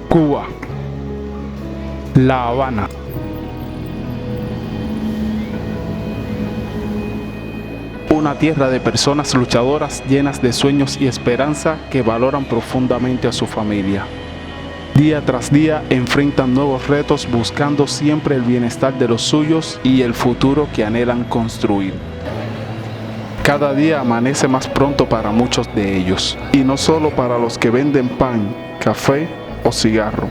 Cuba, La Habana. Una tierra de personas luchadoras llenas de sueños y esperanza que valoran profundamente a su familia. Día tras día enfrentan nuevos retos buscando siempre el bienestar de los suyos y el futuro que anhelan construir. Cada día amanece más pronto para muchos de ellos, y no solo para los que venden pan, café o cigarro.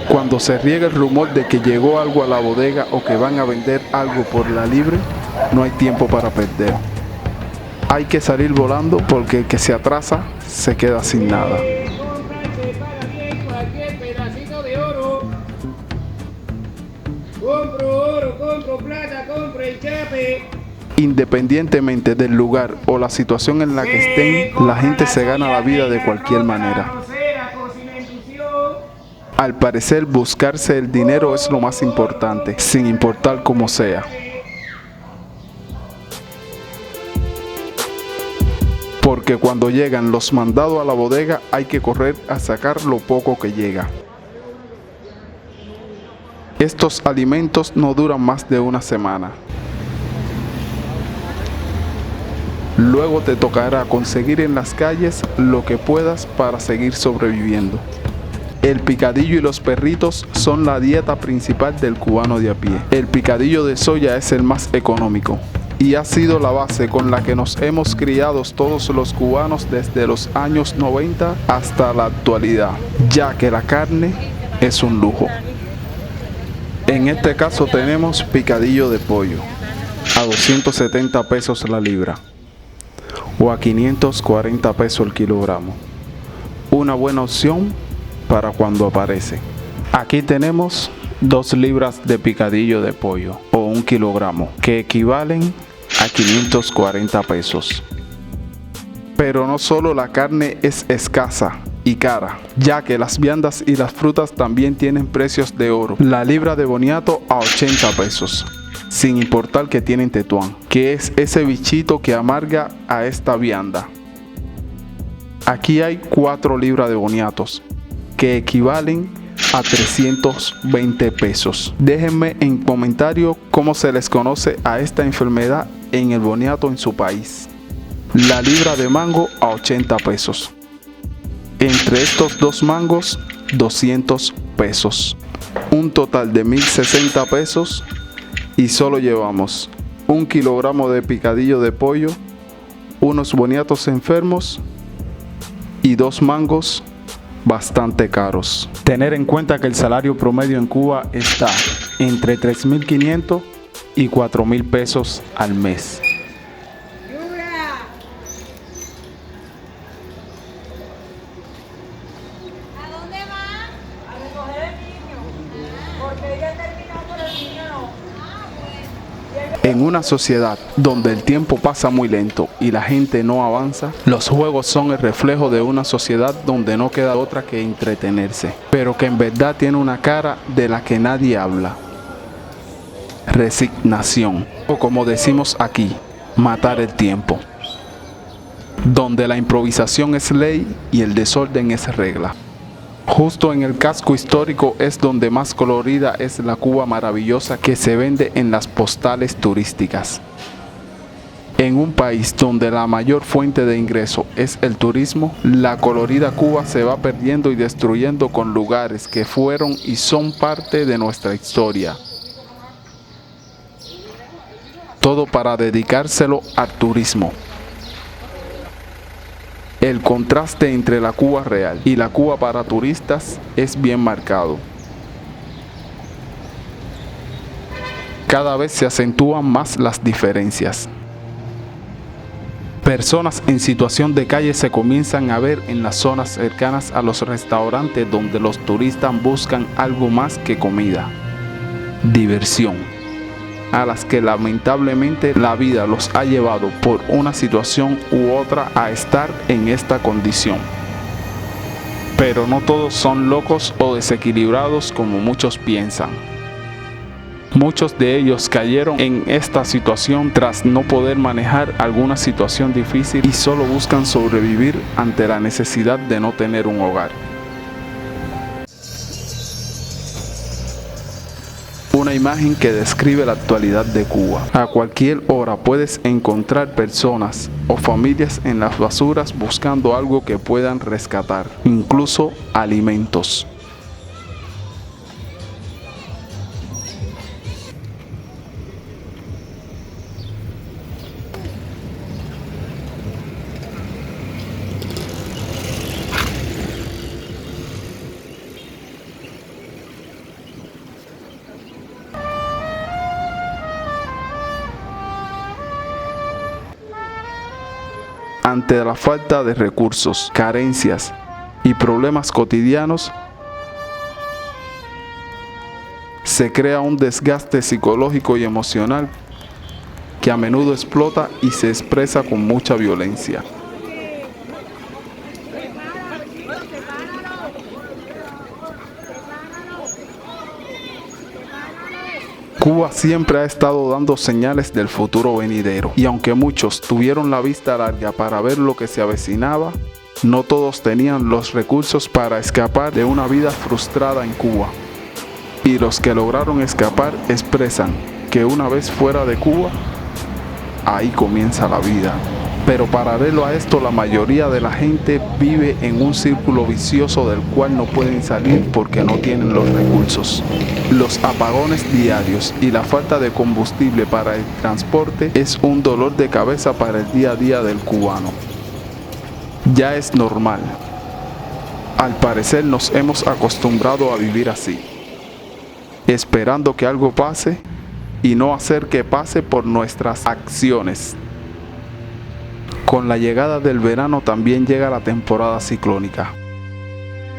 Cuando se riega el rumor de que llegó algo a la bodega o que van a vender algo por la libre, no hay tiempo para perder. Hay que salir volando porque el que se atrasa se queda sin nada. Compro oro, compro plata, compro el chape. Independientemente del lugar o la situación en la que estén, la gente se gana la vida de cualquier manera. Al parecer, buscarse el dinero es lo más importante, sin importar cómo sea. Porque cuando llegan los mandados a la bodega, hay que correr a sacar lo poco que llega. Estos alimentos no duran más de una semana. Luego te tocará conseguir en las calles lo que puedas para seguir sobreviviendo. El picadillo y los perritos son la dieta principal del cubano de a pie. El picadillo de soya es el más económico y ha sido la base con la que nos hemos criado todos los cubanos desde los años 90 hasta la actualidad, ya que la carne es un lujo. En este caso tenemos picadillo de pollo a 270 pesos la libra o a 540 pesos el kilogramo. Una buena opción para cuando aparece. Aquí tenemos 2 libras de picadillo de pollo o 1 kilogramo que equivalen a 540 pesos. Pero no solo la carne es escasa y cara, ya que las viandas y las frutas también tienen precios de oro. La libra de boniato a 80 pesos, sin importar que tienen tetuán, que es ese bichito que amarga a esta vianda. Aquí hay 4 libras de boniatos, que equivalen a 320 pesos. Déjenme en comentario cómo se les conoce a esta enfermedad en el boniato en su país. La libra de mango a 80 pesos. Entre estos 2 mangos, 200 pesos. Un total de 1060 pesos y solo llevamos 1 kilogramo de picadillo de pollo, unos boniatos enfermos y 2 mangos bastante caros. Tener en cuenta que el salario promedio en Cuba está entre 3.500 y 4.000 pesos al mes. ¿A dónde va? A recoger el niño. Porque ella terminó por el niño no. En una sociedad donde el tiempo pasa muy lento y la gente no avanza, los juegos son el reflejo de una sociedad donde no queda otra que entretenerse, pero que en verdad tiene una cara de la que nadie habla. Resignación, o como decimos aquí, matar el tiempo. Donde la improvisación es ley y el desorden es regla. Justo en el casco histórico es donde más colorida es la Cuba maravillosa que se vende en las postales turísticas. En un país donde la mayor fuente de ingreso es el turismo, la colorida Cuba se va perdiendo y destruyendo con lugares que fueron y son parte de nuestra historia. Todo para dedicárselo al turismo. El contraste entre la Cuba real y la Cuba para turistas es bien marcado. Cada vez se acentúan más las diferencias. Personas en situación de calle se comienzan a ver en las zonas cercanas a los restaurantes donde los turistas buscan algo más que comida, diversión, a las que lamentablemente la vida los ha llevado por una situación u otra a estar en esta condición. Pero no todos son locos o desequilibrados como muchos piensan. Muchos de ellos cayeron en esta situación tras no poder manejar alguna situación difícil y solo buscan sobrevivir ante la necesidad de no tener un hogar. Una imagen que describe la actualidad de Cuba. A cualquier hora puedes encontrar personas o familias en las basuras buscando algo que puedan rescatar, incluso alimentos. Ante la falta de recursos, carencias y problemas cotidianos, se crea un desgaste psicológico y emocional que a menudo explota y se expresa con mucha violencia. Cuba siempre ha estado dando señales del futuro venidero, y aunque muchos tuvieron la vista larga para ver lo que se avecinaba, no todos tenían los recursos para escapar de una vida frustrada en Cuba. Y los que lograron escapar expresan que una vez fuera de Cuba, ahí comienza la vida. Pero paralelo a esto, la mayoría de la gente vive en un círculo vicioso del cual no pueden salir porque no tienen los recursos. Los apagones diarios y la falta de combustible para el transporte es un dolor de cabeza para el día a día del cubano. Ya es normal. Al parecer nos hemos acostumbrado a vivir así, esperando que algo pase y no hacer que pase por nuestras acciones. Con la llegada del verano también llega la temporada ciclónica.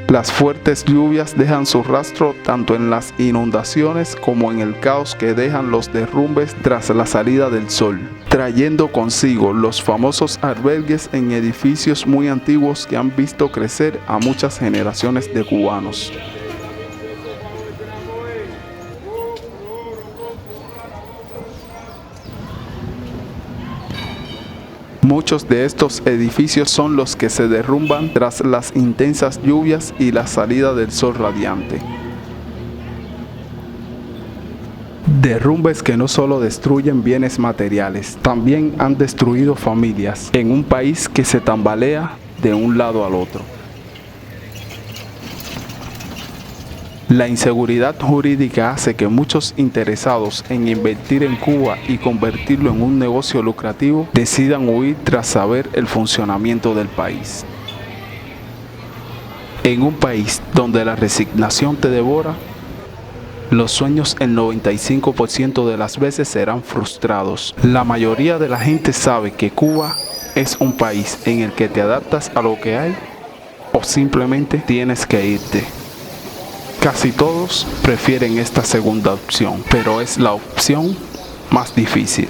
Las fuertes lluvias dejan su rastro tanto en las inundaciones como en el caos que dejan los derrumbes tras la salida del sol, trayendo consigo los famosos albergues en edificios muy antiguos que han visto crecer a muchas generaciones de cubanos. Muchos de estos edificios son los que se derrumban tras las intensas lluvias y la salida del sol radiante. Derrumbes que no solo destruyen bienes materiales, también han destruido familias en un país que se tambalea de un lado al otro. La inseguridad jurídica hace que muchos interesados en invertir en Cuba y convertirlo en un negocio lucrativo decidan huir tras saber el funcionamiento del país. En un país donde la resignación te devora, los sueños el 95% de las veces serán frustrados. La mayoría de la gente sabe que Cuba es un país en el que te adaptas a lo que hay o simplemente tienes que irte. Casi todos prefieren esta segunda opción, pero es la opción más difícil.